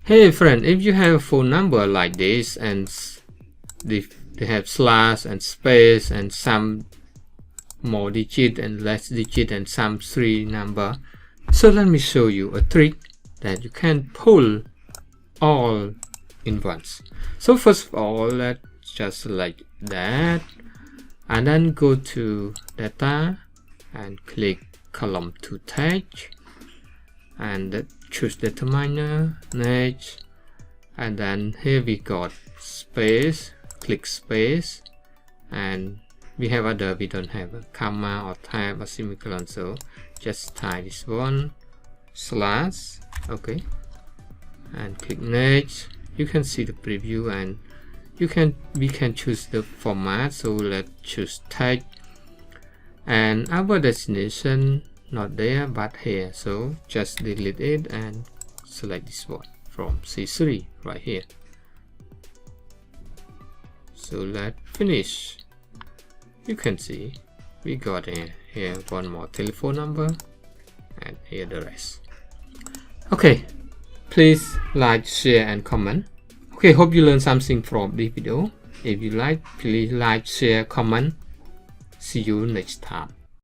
Hey friend, if you have a phone number like this and they have slash and space and some more digit and less digit and some 3 number, so let me show you a trick that you can pull all in once. So first of all, let's just select that and then go to data and click column to text and choose determiner, next, and then here we got space, click space, and we have other, we don't have a comma or tab or semicolon, so just type this one slash, okay, and click next. You can see the preview and we can choose the format, so let's choose text, and our destination not there but here, so just delete it and select this one from C3 right here. So let's finish. You can see we got here one more telephone number and here the rest. Okay, please like, share and comment. Okay, hope you learned something from this video. If you like, please like, share, comment. See you next time.